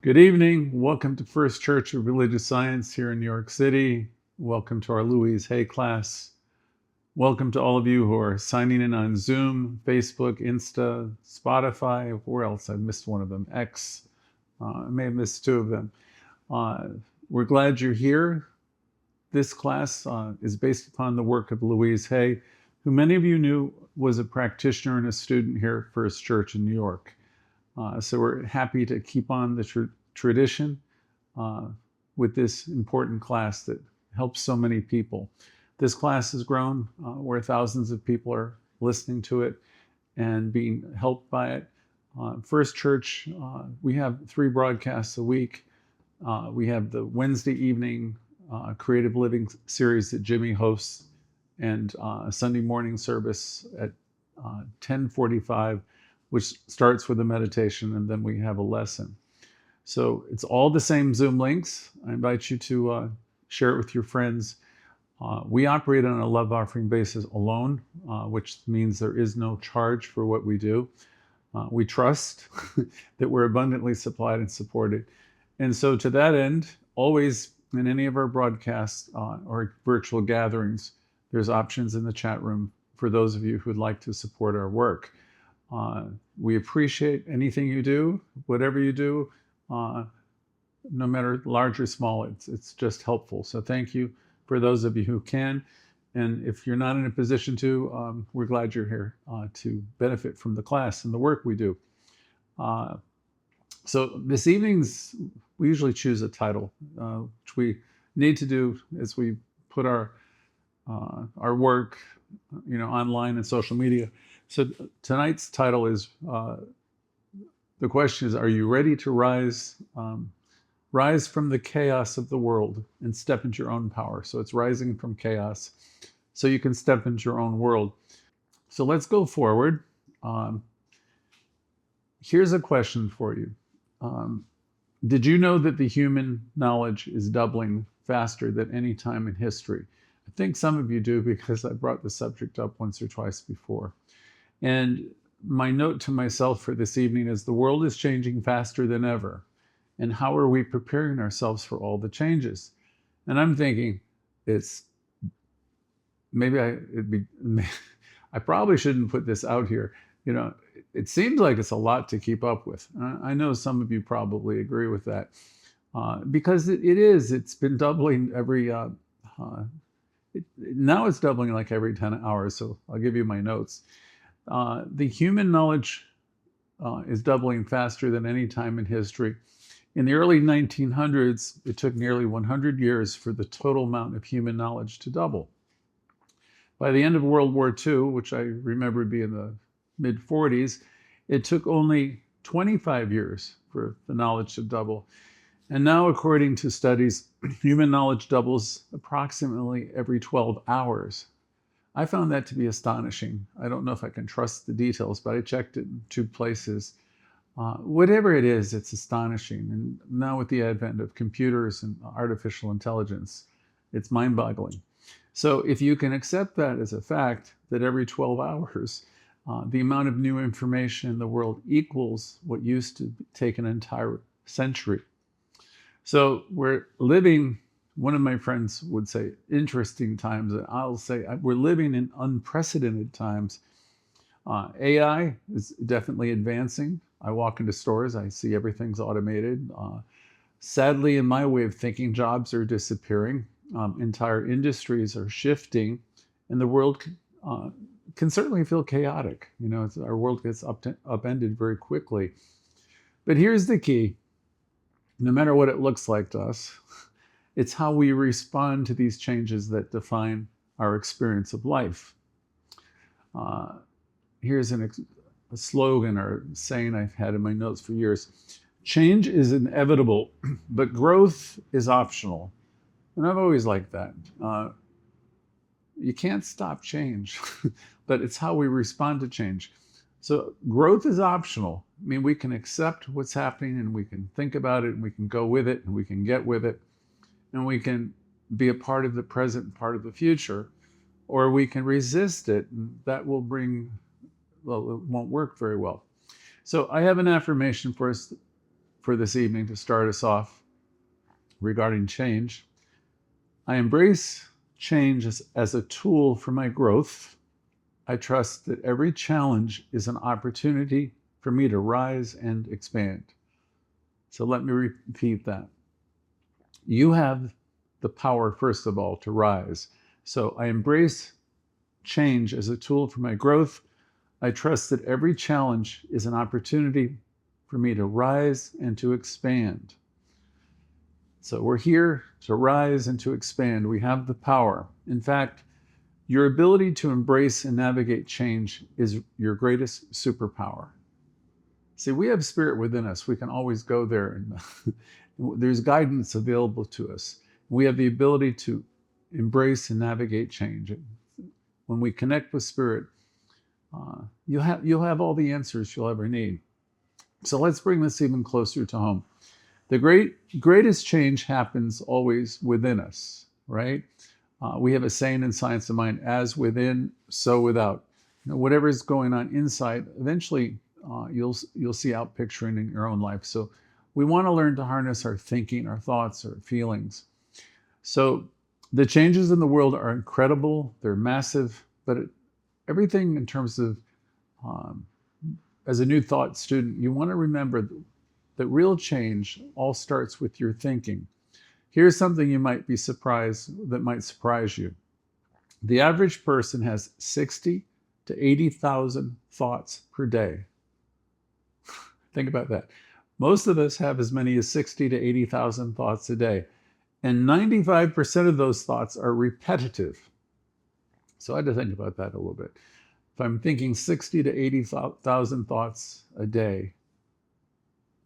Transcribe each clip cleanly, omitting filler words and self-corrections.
Good evening. Welcome to First Church of Religious Science here in New York City. Welcome to our Louise class. Welcome to all of you who are signing in on Zoom, Facebook, Insta, Spotify. Where else? I missed one of them. X. I may have missed two of them. We're glad you're here. This class is based upon the work of Louise Hay, who many of you knew was a practitioner and a student here at First Church in New York. So we're happy to keep on the tradition with this important class that helps so many people. This class has grown where thousands of people are listening to it and being helped by it. First Church, we have 3 broadcasts a week. We have the Wednesday evening Creative Living series that Jimmy hosts, and a Sunday morning service at 10:45, which starts with a meditation, and then we have a lesson. So it's all the same Zoom links. I invite you to share it with your friends. We operate on a love offering basis alone, which means there is no charge for what we do. We trust that we're abundantly supplied and supported. And so to that end, always in any of our broadcasts or virtual gatherings, there's options in the chat room for those of you who would like to support our work. We appreciate anything you do, whatever you do, no matter large or small, it's just helpful. So thank you for those of you who can. And if you're not in a position to, we're glad you're here to benefit from the class and the work we do. So this evening's, we usually choose a title, which we need to do as we put our work, online and social media. So tonight's title is, the question is, are you ready to rise from the chaos of the world and step into your own power? So it's rising from chaos so you can step into your own world. So let's go forward. Here's a question for you. Did you know that the human knowledge is doubling faster than any time in history? I think some of you do, because I brought the subject up once or twice before. And my note to myself for this evening is the world is changing faster than ever. And how are we preparing ourselves for all the changes? And I'm thinking I probably shouldn't put this out here. It seems like it's a lot to keep up with. I know some of you probably agree with that, because it's been doubling now it's doubling like every 10 hours. So I'll give you my notes. The human knowledge is doubling faster than any time in history. In the early 1900s, it took nearly 100 years for the total amount of human knowledge to double. By the end of World War II, which I remember would be in the mid-40s, it took only 25 years for the knowledge to double. And now, according to studies, human knowledge doubles approximately every 12 hours. I found that to be astonishing. I don't know if I can trust the details, but I checked it in 2 places. Whatever it is, it's astonishing. And now with the advent of computers and artificial intelligence, it's mind-boggling. So if you can accept that as a fact, that every 12 hours, the amount of new information in the world equals what used to take an entire century. So we're living, one of my friends would say, interesting times. And I'll say we're living in unprecedented times. AI is definitely advancing. I walk into stores, I see everything's automated. Sadly, in my way of thinking, jobs are disappearing. Entire industries are shifting, and the world can certainly feel chaotic. Our world gets upended very quickly. But here's the key. No matter what it looks like to us, it's how we respond to these changes that define our experience of life. Here's a slogan or saying I've had in my notes for years. Change is inevitable, but growth is optional. And I've always liked that. You can't stop change, but it's how we respond to change. So growth is optional. I mean, we can accept what's happening, and we can think about it, and we can go with it, and we can get with it, and we can be a part of the present, part of the future, or we can resist it, and that will it won't work very well. So I have an affirmation for us for this evening to start us off regarding change. I embrace change as a tool for my growth. I trust that every challenge is an opportunity for me to rise and expand. So let me repeat that. You have the power, first of all, to rise. So I embrace change as a tool for my growth. I trust that every challenge is an opportunity for me to rise and to expand. So we're here to rise and to expand. We have the power. In fact, your ability to embrace and navigate change is your greatest superpower. See, we have spirit within us. We can always go there, and there's guidance available to us. We have the ability to embrace and navigate change. When we connect with spirit, you'll have all the answers you'll ever need. So let's bring this even closer to home. The greatest change happens always within us, right? We have a saying in Science of Mind: as within, so without. Whatever is going on inside, eventually you'll see out picturing in your own life. So we want to learn to harness our thinking, our thoughts, our feelings. So the changes in the world are incredible. They're massive, but everything in terms of, as a new thought student, you want to remember that real change all starts with your thinking. Here's something you might be surprised, that might surprise you. The average person has 60 to 80,000 thoughts per day. Think about that. Most of us have as many as 60 to 80,000 thoughts a day. And 95% of those thoughts are repetitive. So I had to think about that a little bit. If I'm thinking 60 to 80,000 thoughts a day,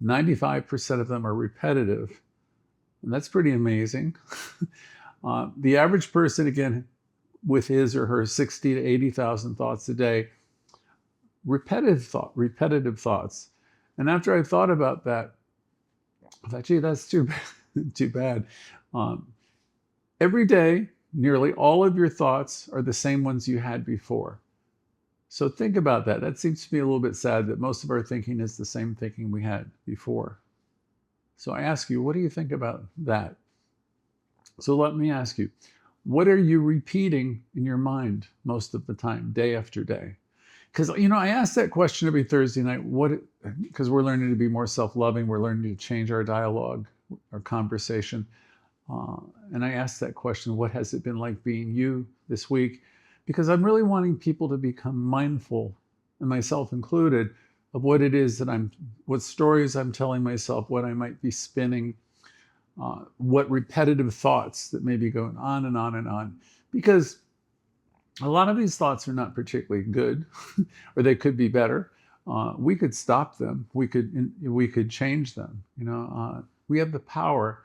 95% of them are repetitive. And that's pretty amazing. The average person, again, with his or her 60 to 80,000 thoughts a day, repetitive thoughts. And after I thought about that, I thought, gee, that's too bad. Every day, nearly all of your thoughts are the same ones you had before. So think about that. That seems to me a little bit sad that most of our thinking is the same thinking we had before. So I ask you, what do you think about that? So let me ask you, what are you repeating in your mind most of the time, day after day? Because, I ask that question every Thursday night, because we're learning to be more self-loving, we're learning to change our dialogue, our conversation. And I ask that question, what has it been like being you this week? Because I'm really wanting people to become mindful, and myself included, of what it is that what stories I'm telling myself, what I might be spinning, what repetitive thoughts that may be going on and on and on. Because a lot of these thoughts are not particularly good, or they could be better. We could stop them. We could change them. We have the power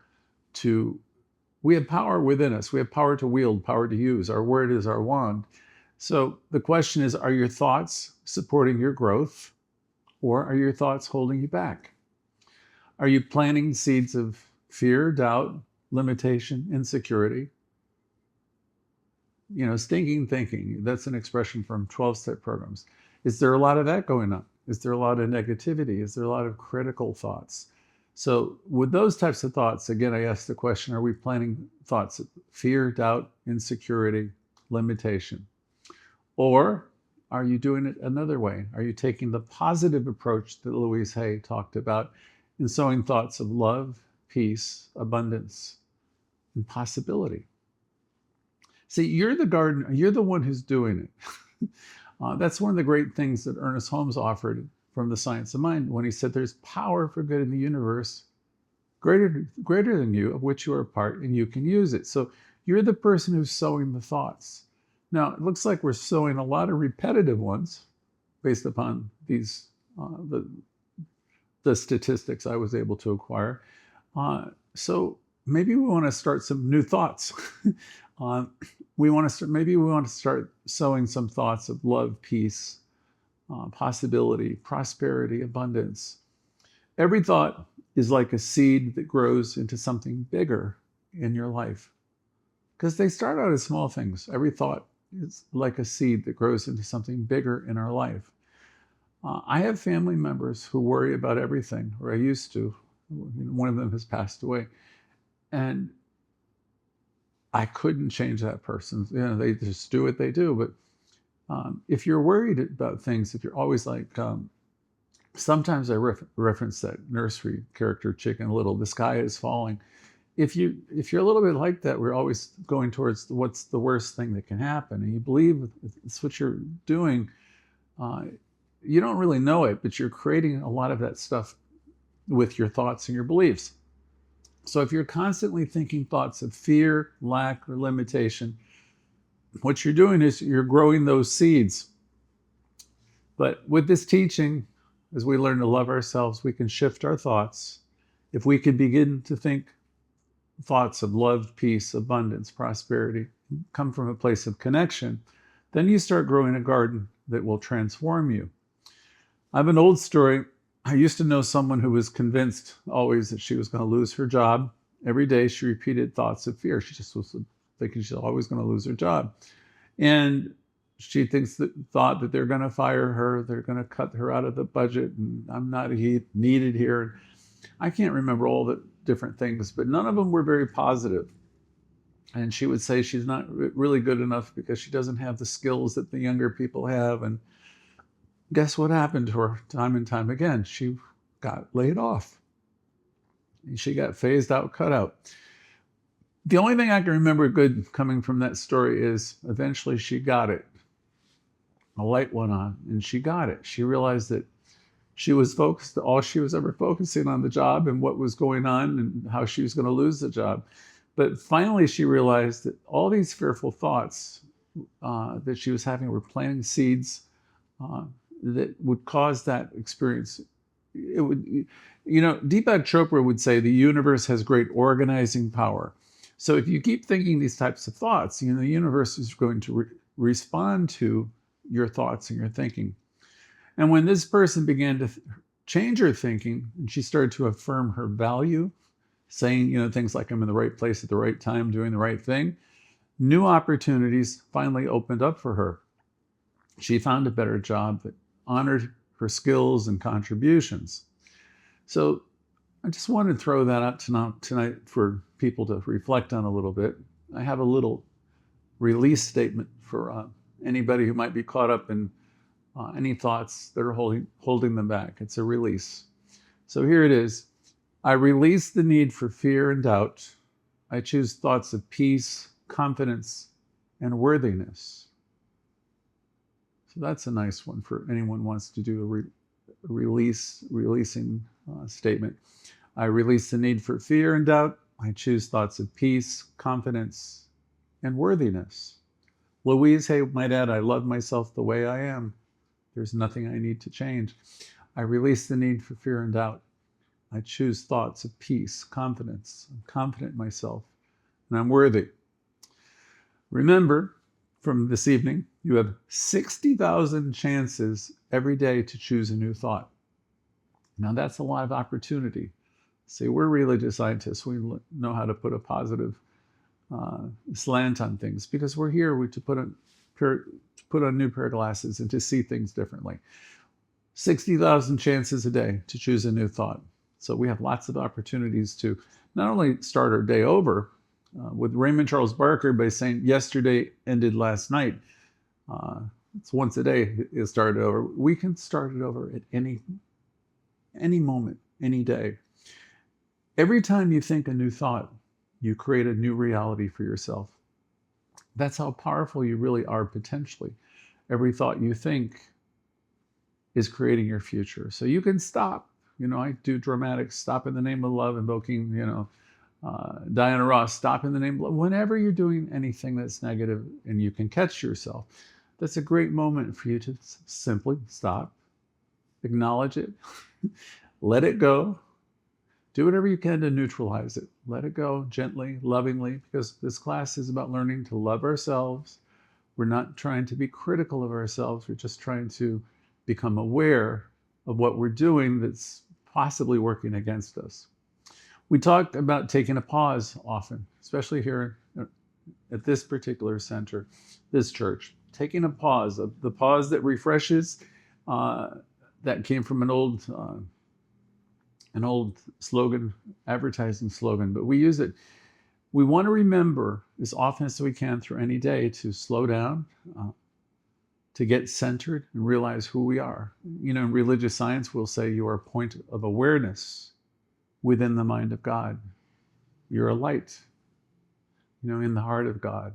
we have power within us. We have power to wield, power to use. Our word is our wand. So the question is, are your thoughts supporting your growth, or are your thoughts holding you back? Are you planting seeds of fear, doubt, limitation, insecurity? Stinking thinking. That's an expression from 12-step programs. Is there a lot of that going on? Is there a lot of negativity? Is there a lot of critical thoughts? So with those types of thoughts, again, I ask the question, are we planting thoughts of fear, doubt, insecurity, limitation? Or are you doing it another way? Are you taking the positive approach that Louise Hay talked about in sowing thoughts of love, peace, abundance, and possibility? See, you're the gardener. You're the one who's doing it. That's one of the great things that Ernest Holmes offered from the Science of Mind when he said there's power for good in the universe greater than you, of which you are a part, and you can use it. So you're the person who's sowing the thoughts. Now, it looks like we're sowing a lot of repetitive ones based upon these the statistics I was able to acquire. So maybe we want to start some new thoughts. Maybe we want to start sowing some thoughts of love, peace, possibility, prosperity, abundance. Every thought is like a seed that grows into something bigger in your life. Because they start out as small things. Every thought is like a seed that grows into something bigger in our life. I have family members who worry about everything, or I used to. One of them has passed away. And I couldn't change that person. They just do what they do. But if you're worried about things, if you're always like, sometimes I reference that nursery character, Chicken Little, the sky is falling. If you're a little bit like that, we're always going towards what's the worst thing that can happen, and you believe it's what you're doing. You don't really know it, but you're creating a lot of that stuff with your thoughts and your beliefs. So if you're constantly thinking thoughts of fear, lack, or limitation, what you're doing is you're growing those seeds. But with this teaching, as we learn to love ourselves, we can shift our thoughts. If we could begin to think thoughts of love, peace, abundance, prosperity, come from a place of connection, then you start growing a garden that will transform you. I have an old story. I used to know someone who was convinced always that she was going to lose her job. Every day she repeated thoughts of fear. She just was thinking she's always going to lose her job. And she thought that they're going to fire her, they're going to cut her out of the budget, and I'm not needed here. I can't remember all the different things, but none of them were very positive. And she would say she's not really good enough because she doesn't have the skills that the younger people have. And guess what happened to her time and time again? She got laid off. She got phased out, cut out. The only thing I can remember good coming from that story is eventually she got it. A light went on and she got it. She realized that she was focused, all she was ever focusing on the job and what was going on and how she was going to lose the job. But finally she realized that all these fearful thoughts that she was having were planting seeds that would cause that experience. It would, Deepak Chopra would say the universe has great organizing power. So if you keep thinking these types of thoughts, the universe is going to respond to your thoughts and your thinking. And when this person began to change her thinking, and she started to affirm her value, saying, things like, I'm in the right place at the right time, doing the right thing, new opportunities finally opened up for her. She found a better job that honored her skills and contributions. So I just wanted to throw that out tonight for people to reflect on a little bit. I have a little release statement for anybody who might be caught up in any thoughts that are holding them back. It's a release. So here it is. I release the need for fear and doubt. I choose thoughts of peace, confidence, and worthiness. So that's a nice one for anyone who wants to do a releasing statement. I release the need for fear and doubt. I choose thoughts of peace, confidence, and worthiness. Louise, hey, my dad, I love myself the way I am. There's nothing I need to change. I release the need for fear and doubt. I choose thoughts of peace, confidence. I'm confident in myself, and I'm worthy. Remember, from this evening, you have 60,000 chances every day to choose a new thought. Now, that's a lot of opportunity. See, we're religious scientists. We know how to put a positive slant on things because we're here to put on new pair of glasses and to see things differently. 60,000 chances a day to choose a new thought. So we have lots of opportunities to not only start our day over with Raymond Charles Barker by saying yesterday ended last night. It's once a day it started over. We can start it over at any moment, any day. Every time you think a new thought, you create a new reality for yourself. That's how powerful you really are potentially. Every thought you think is creating your future. So you can stop. I do dramatic stop in the name of love, invoking, Diana Ross, stop in the name of love. Whenever you're doing anything that's negative and you can catch yourself, that's a great moment for you to simply stop, acknowledge it, let it go. Do whatever you can to neutralize it. Let it go gently, lovingly, because this class is about learning to love ourselves. We're not trying to be critical of ourselves. We're just trying to become aware of what we're doing that's possibly working against us. We talk about taking a pause often, especially here at this particular center, this church. Taking a pause, the pause that refreshes, that came from an old an old slogan, advertising slogan, but we use it. We want to remember as often as we can through any day to slow down, to get centered and realize who we are. You know, in religious science, we'll say you are a point of awareness within the mind of God. You're a light, you know, in the heart of God.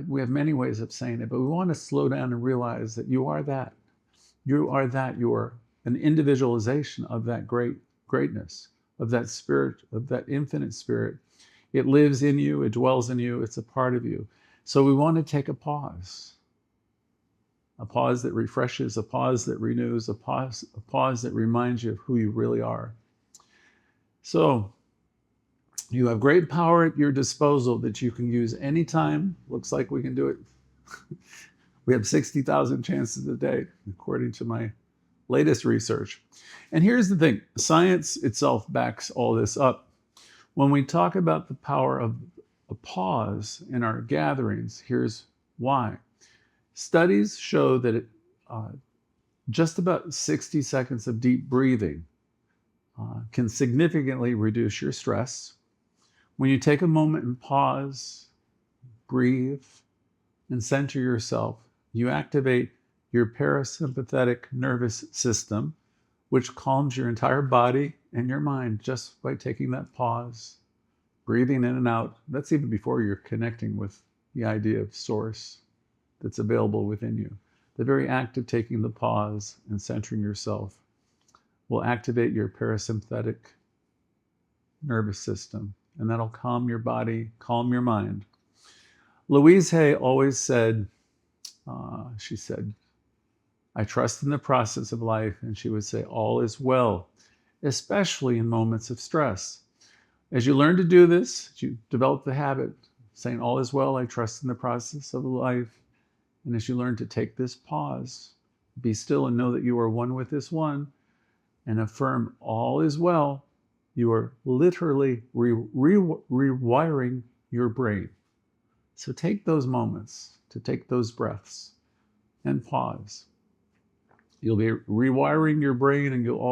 We have many ways of saying it, but we want to slow down and realize that you are that. You are that. You are an individualization of that greatness, of that spirit, of that infinite spirit. It lives in you, it dwells in you, it's a part of you. So we want to take a pause that refreshes, a pause that renews, a pause that reminds you of who you really are. So you have great power at your disposal that you can use anytime. Looks like we can do it. We have 60,000 chances a day, according to my latest research. And here's the thing, science itself backs all this up. When we talk about the power of a pause in our gatherings, here's why. Studies show that just about 60 seconds of deep breathing can significantly reduce your stress. When you take a moment and pause, breathe, and center yourself, you activate your parasympathetic nervous system, which calms your entire body and your mind just by taking that pause, breathing in and out. That's even before you're connecting with the idea of source that's available within you. The very act of taking the pause and centering yourself will activate your parasympathetic nervous system, and that'll calm your body, calm your mind. Louise Hay always said, she said, I trust in the process of life, and she would say, all is well, especially in moments of stress. As you learn to do this, you develop the habit of saying, all is well, I trust in the process of life. And as you learn to take this pause, be still and know that you are one with this one, and affirm all is well, you are literally rewiring your brain. So take those moments to take those breaths and pause. You'll be rewiring your brain, and you'll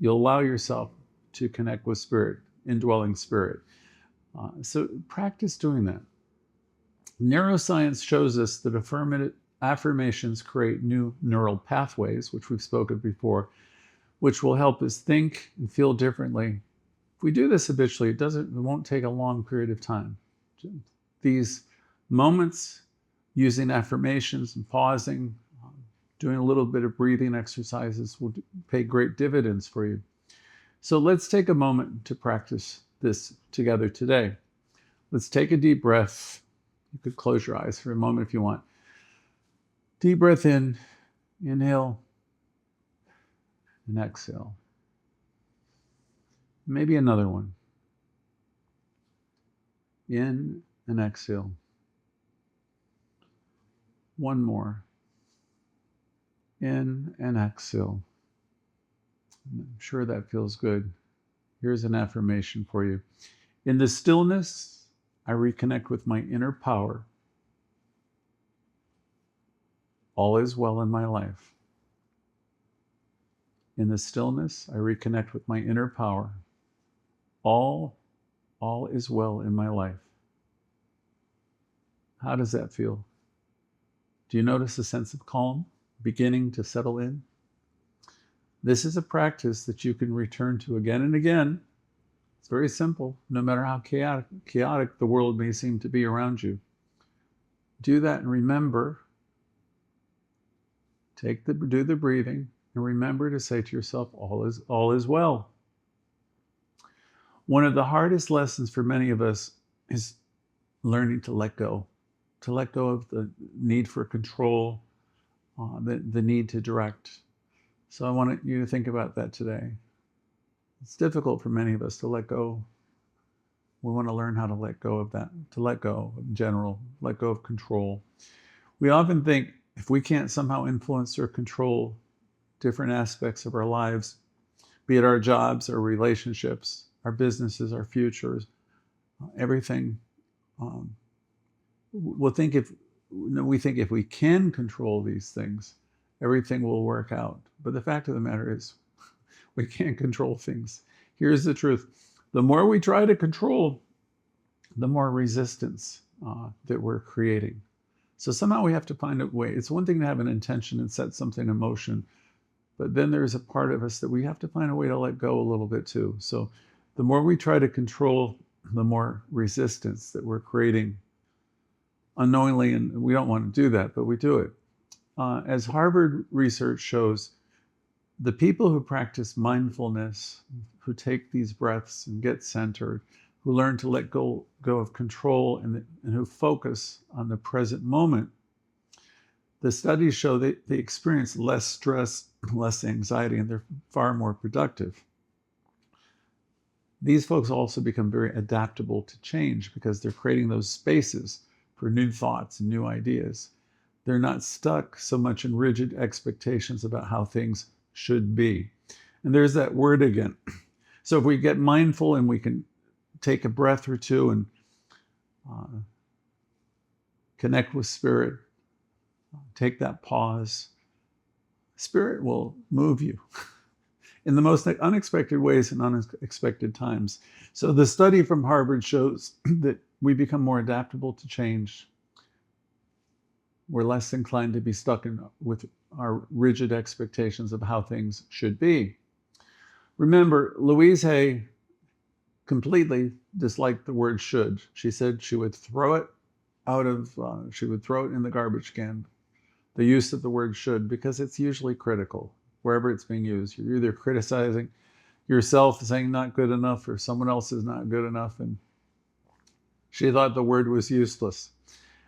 allow yourself to connect with spirit, indwelling spirit. So practice doing that. Neuroscience shows us that affirmations create new neural pathways, which we've spoken before, which will help us think and feel differently. If we do this habitually, it won't take a long period of time. These moments using affirmations and pausing, doing a little bit of breathing exercises will pay great dividends for you. So let's take a moment to practice this together today. Let's take a deep breath. You could close your eyes for a moment if you want. Deep breath in, inhale, and exhale. Maybe another one. In and exhale. One more. In and exhale. I'm sure that feels good. Here's an affirmation for you. In the stillness, I reconnect with my inner power. All is well in my life. In the stillness, I reconnect with my inner power. All is well in my life. How does that feel? Do you notice a sense of calm beginning to settle in? This is a practice that you can return to again and again. It's very simple, no matter how chaotic the world may seem to be around you. Do that and remember, do the breathing, and remember to say to yourself, all is well. One of the hardest lessons for many of us is learning to let go of the need for control, the need to direct. So I want you to think about that today. It's difficult for many of us to let go. We want to learn how to let go of that, to let go in general, let go of control. We often think if we can't somehow influence or control different aspects of our lives, be it our jobs, our relationships, our businesses, our futures, everything, we think if we can control these things, everything will work out. But the fact of the matter is, we can't control things. Here's the truth. The more we try to control, the more resistance that we're creating. So somehow we have to find a way. It's one thing to have an intention and set something in motion, but then there's a part of us that we have to find a way to let go a little bit too. So the more we try to control, the more resistance that we're creating unknowingly, and we don't want to do that, but we do it. As Harvard research shows, the people who practice mindfulness, who take these breaths and get centered, who learn to let go of control and who focus on the present moment, the studies show they experience less stress, less anxiety, and they're far more productive. These folks also become very adaptable to change because they're creating those spaces for new thoughts and new ideas. They're not stuck so much in rigid expectations about how things should be. And there's that word again. So if we get mindful and we can take a breath or two and connect with spirit, take that pause, spirit will move you in the most unexpected ways and unexpected times. So the study from Harvard shows that we become more adaptable to change. We're less inclined to be stuck with our rigid expectations of how things should be. Remember, Louise Hay completely disliked the word should. She said she would throw it she would throw it in the garbage can, the use of the word should, because it's usually critical. Wherever it's being used, you're either criticizing yourself, saying not good enough, or someone else is not good enough, and she thought the word was useless.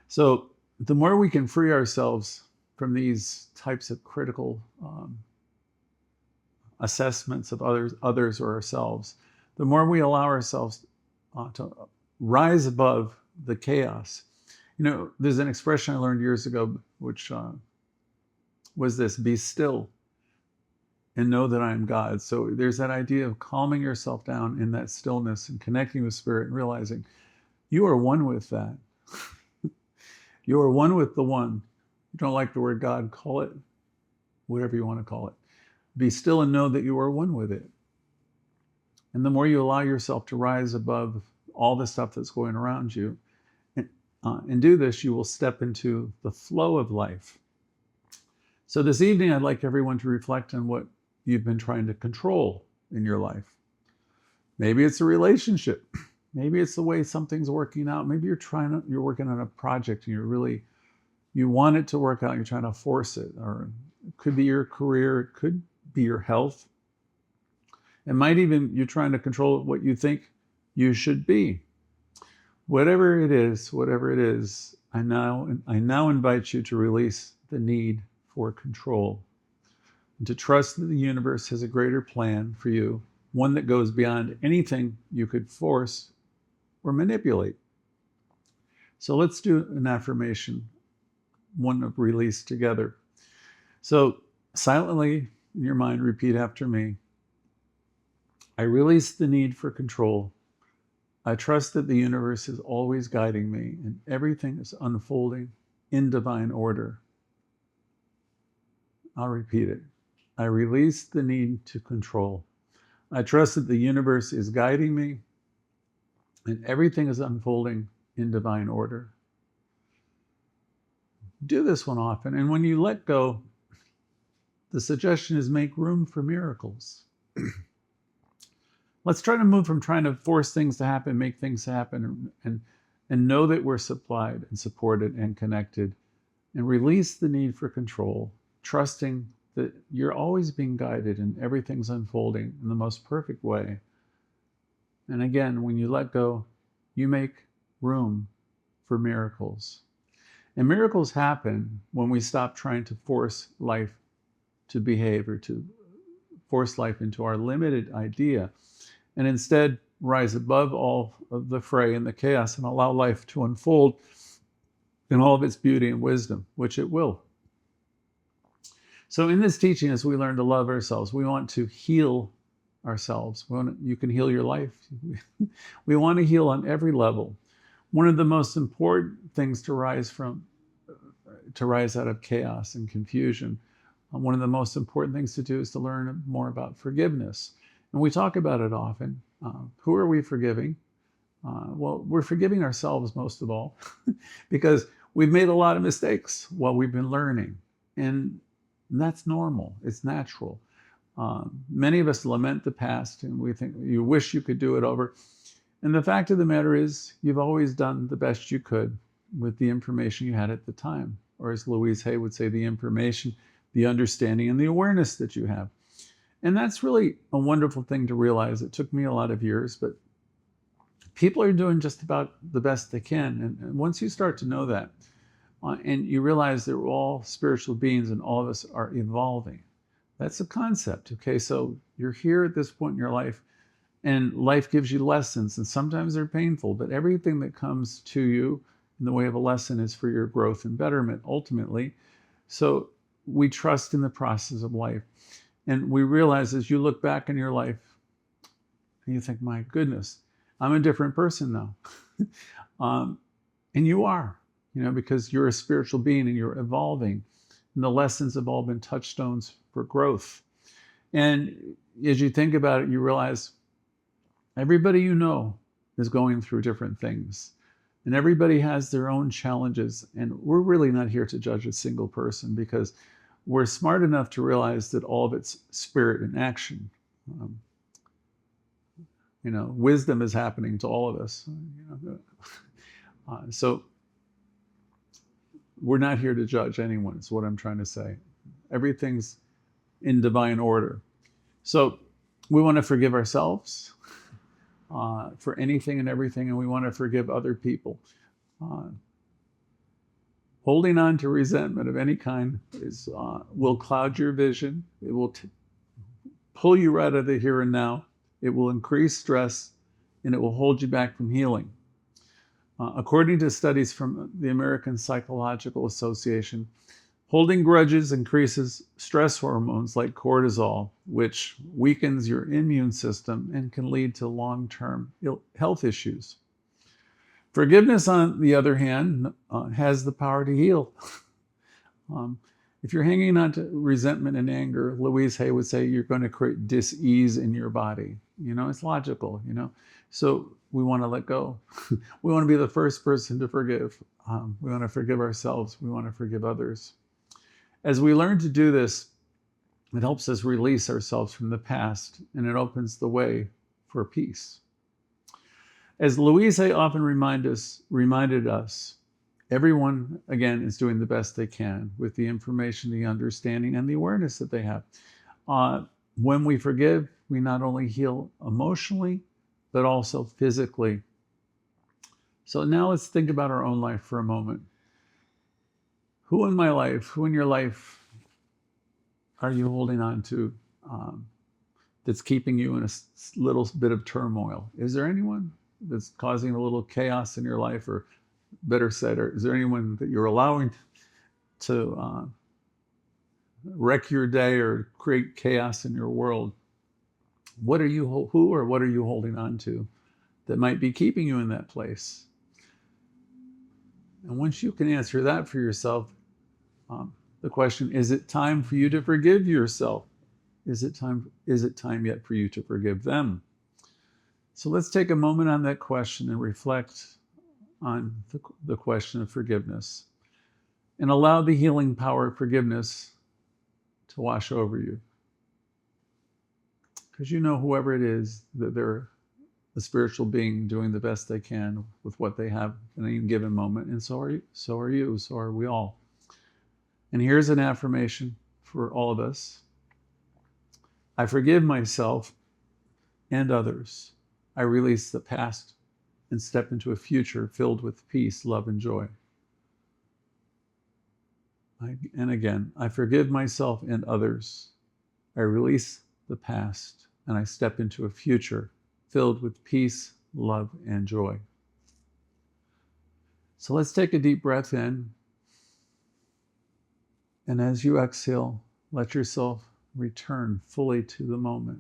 So the more we can free ourselves from these types of critical assessments of others or ourselves, the more we allow ourselves to rise above the chaos. You know, there's an expression I learned years ago, which was this: be still and know that I am God. So there's that idea of calming yourself down in that stillness and connecting with spirit and realizing you are one with that. You are one with the one. You don't like the word God, call it whatever you want to call it. Be still and know that you are one with it. And the more you allow yourself to rise above all the stuff that's going around you, and do this, you will step into the flow of life. So this evening, I'd like everyone to reflect on what you've been trying to control in your life. Maybe it's a relationship. Maybe it's the way something's working out. Maybe you're working on a project and you want it to work out. You're trying to force it. Or it could be your career. It could be your health. It might even, you're trying to control what you think you should be. Whatever it is, I now invite you to release the need for control and to trust that the universe has a greater plan for you, one that goes beyond anything you could force or manipulate. So let's do an affirmation, one of release together. So silently in your mind, repeat after me. I release the need for control. I trust that the universe is always guiding me and everything is unfolding in divine order. I'll repeat it. I release the need to control. I trust that the universe is guiding me and everything is unfolding in divine order. Do this one often, and when you let go, the suggestion is make room for miracles. Let's try to move from trying to force things to happen, make things happen, and know that we're supplied and supported and connected, and release the need for control, trusting that you're always being guided and everything's unfolding in the most perfect way. And again, when you let go, you make room for miracles. And miracles happen when we stop trying to force life to behave or to force life into our limited idea, and instead rise above all of the fray and the chaos and allow life to unfold in all of its beauty and wisdom, which it will. So in this teaching, as we learn to love ourselves, we want to heal ourselves. You can heal your life. We want to heal on every level. One of the most important things to rise out of chaos and confusion One of the most important things to do is to learn more about forgiveness. And we talk about it often. Who are we forgiving? Well, we're forgiving ourselves most of all because we've made a lot of mistakes while we've been learning. And that's normal. It's natural. Many of us lament the past and we think you wish you could do it over. And the fact of the matter is, you've always done the best you could with the information you had at the time. Or as Louise Hay would say, the information, the understanding, and the awareness that you have. And that's really a wonderful thing to realize. It took me a lot of years, but people are doing just about the best they can. And once you start to know that, and you realize that we're all spiritual beings and all of us are evolving, that's a concept. Okay, so you're here at this point in your life, and life gives you lessons, and sometimes they're painful, but everything that comes to you in the way of a lesson is for your growth and betterment, ultimately. So we trust in the process of life. And we realize as you look back in your life, and you think, my goodness, I'm a different person now. And you are, because you're a spiritual being and you're evolving. And the lessons have all been touchstones for growth. And as you think about it, you realize everybody you know is going through different things. And everybody has their own challenges. And we're really not here to judge a single person because we're smart enough to realize that all of it's spirit and action. Wisdom is happening to all of us. So we're not here to judge anyone, is what I'm trying to say. Everything's in divine order. So we want to forgive ourselves for anything and everything, and we want to forgive other people. Holding on to resentment of any kind will cloud your vision. It will pull you right out of the here and now. It will increase stress, and it will hold you back from healing. According to studies from the American Psychological Association, holding grudges increases stress hormones like cortisol, which weakens your immune system and can lead to long-term health issues. Forgiveness, on the other hand, has the power to heal. If you're hanging on to resentment and anger, Louise Hay would say you're going to create dis-ease in your body. It's logical, So we want to let go. We want to be the first person to forgive. We want to forgive ourselves. We want to forgive others. As we learn to do this, it helps us release ourselves from the past, and it opens the way for peace. As Louise often reminded us, everyone, again, is doing the best they can with the information, the understanding, and the awareness that they have. When we forgive, we not only heal emotionally, but also physically. So now let's think about our own life for a moment. Who in your life are you holding on to that's keeping you in a little bit of turmoil? Is there anyone that's causing a little chaos in your life? Or better said, is there anyone that you're allowing to wreck your day or create chaos in your world? Who or what are you holding on to that might be keeping you in that place? And once you can answer that for yourself, the question, is it time for you to forgive yourself? Is it time yet for you to forgive them? So let's take a moment on that question and reflect on the question of forgiveness, and allow the healing power of forgiveness to wash over you. Because whoever it is, that they're a spiritual being doing the best they can with what they have in any given moment, and so are you, so are we all. And here's an affirmation for all of us. I forgive myself and others. I release the past and step into a future filled with peace, love, and joy. And again, I forgive myself and others. I release the past and I step into a future filled with peace, love, and joy. So let's take a deep breath in. And as you exhale, let yourself return fully to the moment.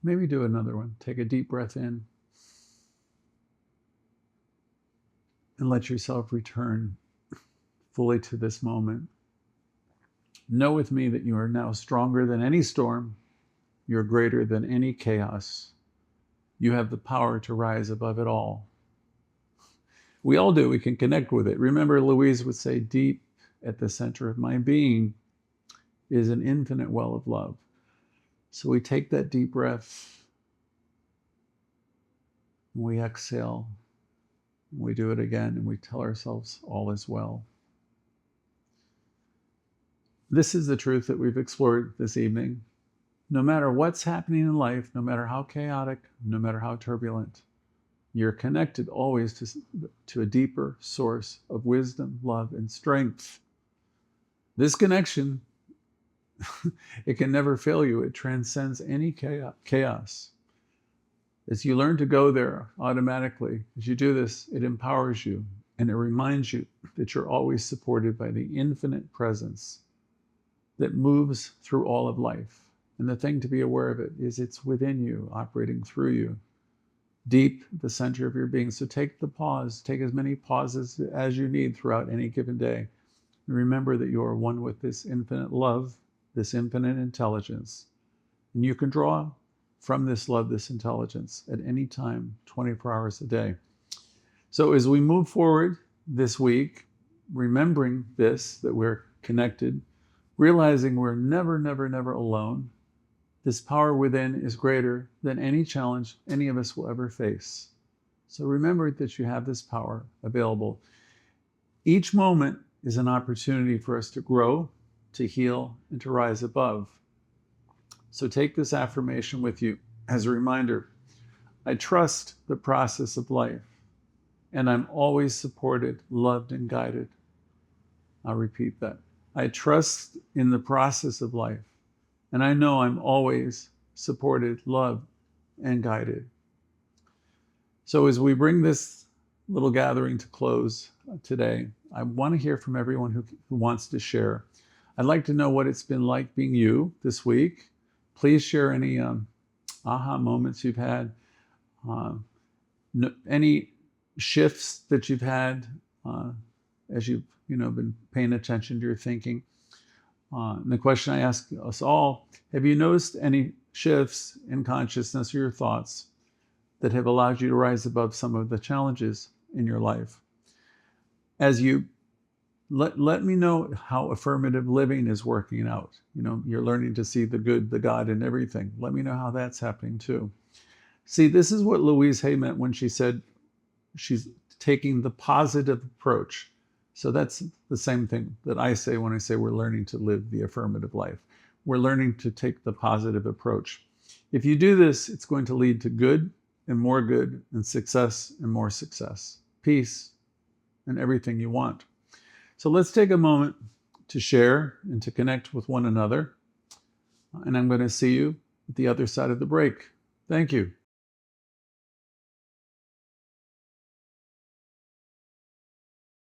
Maybe do another one. Take a deep breath in. And let yourself return fully to this moment. Know with me that you are now stronger than any storm. You're greater than any chaos. You have the power to rise above it all. We all do. We can connect with it. Remember, Louise would say, deep at the center of my being is an infinite well of love. So we take that deep breath, and we exhale, and we do it again, and we tell ourselves all is well. This is the truth that we've explored this evening. No matter what's happening in life, no matter how chaotic, no matter how turbulent, you're connected always to a deeper source of wisdom, love, and strength. This connection, it can never fail you. It transcends any chaos. As you learn to go there automatically, as you do this, it empowers you and it reminds you that you're always supported by the infinite presence that moves through all of life. And the thing to be aware of it is it's within you, operating through you, deep at the center of your being. So take the pause, take as many pauses as you need throughout any given day. And remember that you are one with this infinite love, this infinite intelligence. And you can draw from this love, this intelligence at any time, 24 hours a day. So as we move forward this week, remembering this, that we're connected, realizing we're never, never, never alone. This power within is greater than any challenge any of us will ever face. So remember that you have this power available. Each moment is an opportunity for us to grow, to heal, and to rise above. So take this affirmation with you as a reminder. I trust the process of life, and I'm always supported, loved, and guided. I'll repeat that. I trust in the process of life, and I know I'm always supported, loved, and guided. So as we bring this little gathering to close today, I want to hear from everyone who wants to share. I'd like to know what it's been like being you this week. Please share any aha moments you've had, any shifts that you've had as you've been paying attention to your thinking. And the question I ask us all, have you noticed any shifts in consciousness or your thoughts that have allowed you to rise above some of the challenges in your life? As you let me know how affirmative living is working out. You're learning to see the good, the God in everything. Let me know how that's happening too. See, this is what Louise Hay meant when she said she's taking the positive approach. So that's the same thing that I say when I say we're learning to live the affirmative life. We're learning to take the positive approach. If you do this, it's going to lead to good and success and more success, peace, and everything you want. So let's take a moment to share and to connect with one another. And I'm going to see you at the other side of the break. Thank you.